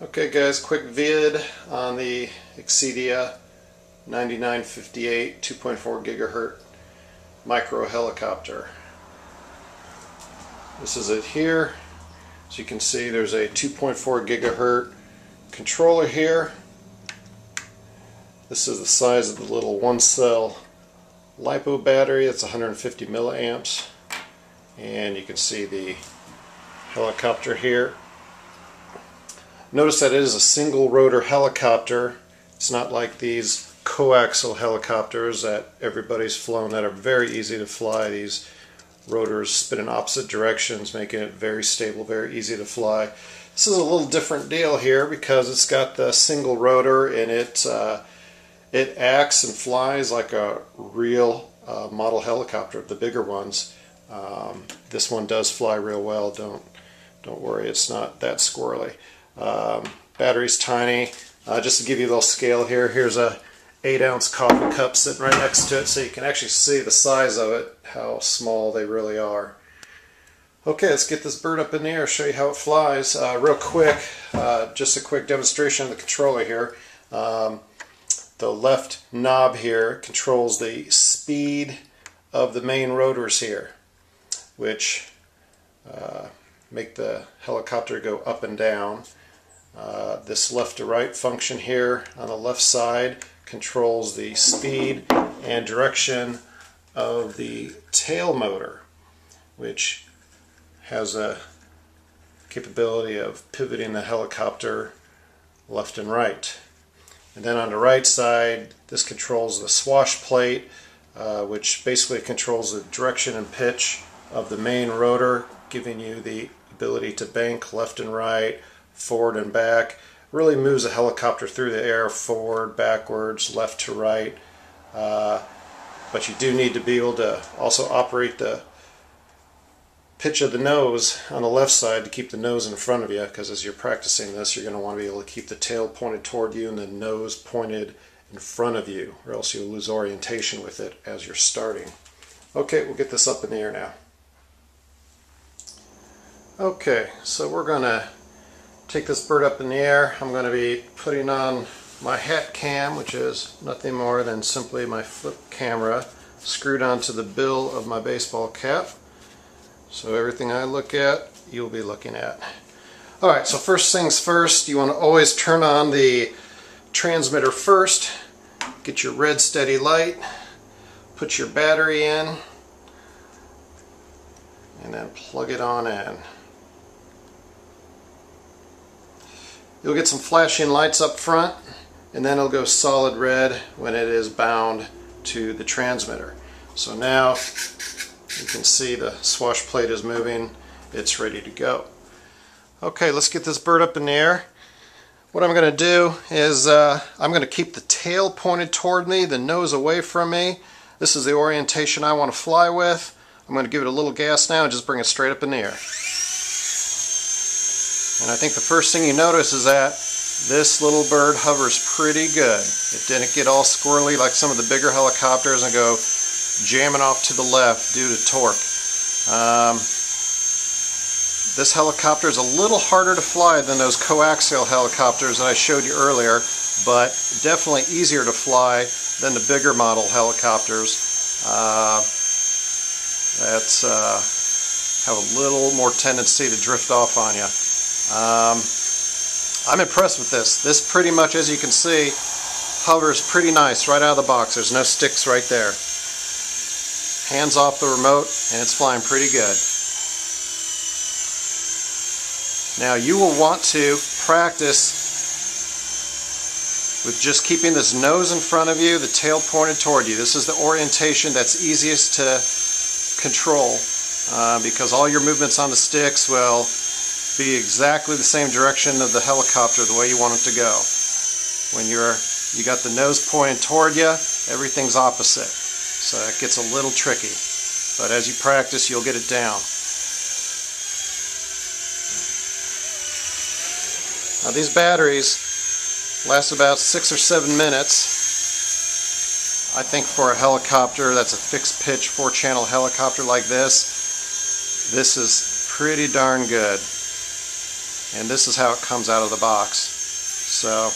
Okay guys, quick vid on the Xieda 9958 2.4 gigahertz micro helicopter. This is it here. As you can see, there's a 2.4 gigahertz controller here. This is the size of the little one cell LiPo battery. It's 150 milliamps, and you can see the helicopter here. Notice that it is a single rotor helicopter. It's not like these coaxial helicopters that everybody's flown that are very easy to fly. These rotors spin in opposite directions, making it very stable, very easy to fly. This is a little different deal here because it's got the single rotor, and it acts and flies like a real model helicopter, the bigger ones. This one does fly real well. Don't worry, it's not that squirrely. Battery's tiny. Just to give you a little scale here, here's a 8-ounce coffee cup sitting right next to it, so you can actually see the size of it, how small they really are. Okay, let's get this bird up in the air, show you how it flies. Real quick, just a quick demonstration of the controller here. The left knob here controls the speed of the main rotors here, which make the helicopter go up and down. This left to right function here on the left side controls the speed and direction of the tail motor, which has a capability of pivoting the helicopter left and right. And then on the right side, this controls the swash plate, which basically controls the direction and pitch of the main rotor, giving you the ability to bank left and right, forward and back. Really moves a helicopter through the air, forward, backwards, left to right. But you do need to be able to also operate the pitch of the nose on the left side to keep the nose in front of you, because as you're practicing this, you're going to want to be able to keep the tail pointed toward you and the nose pointed in front of you, or else you'll lose orientation with it as you're starting. Okay, we'll get this up in the air now. Okay, so we're going to take this bird up in the air. I'm going to be putting on my hat cam, which is nothing more than simply my flip camera screwed onto the bill of my baseball cap. So everything I look at, you'll be looking at. Alright, so first things first, you want to always turn on the transmitter first. Get your red steady light, put your battery in, and then plug it on in. You'll get some flashing lights up front, and then it'll go solid red when it is bound to the transmitter. So now you can see the swash plate is moving. It's ready to go. Okay, let's get this bird up in the air. What I'm going to do is I'm going to keep the tail pointed toward me, the nose away from me. This is the orientation I want to fly with. I'm going to give it a little gas now and just bring it straight up in the air. And I think the first thing you notice is that this little bird hovers pretty good. It didn't get all squirrely like some of the bigger helicopters and go jamming off to the left due to torque. This helicopter is a little harder to fly than those coaxial helicopters that I showed you earlier, but definitely easier to fly than the bigger model helicopters that have a little more tendency to drift off on you. I'm impressed with this. This pretty much, as you can see, hovers pretty nice right out of the box. There's no sticks right there. Hands off the remote and it's flying pretty good. Now you will want to practice with just keeping this nose in front of you, the tail pointed toward you. This is the orientation that's easiest to control because all your movements on the sticks will be exactly the same direction of the helicopter, the way you want it to go. When you got the nose pointed toward you, everything's opposite. So it gets a little tricky. But as you practice, you'll get it down. Now these batteries last about 6 or 7 minutes. I think for a helicopter that's a fixed pitch 4-channel helicopter like this is pretty darn good. And this is how it comes out of the box. So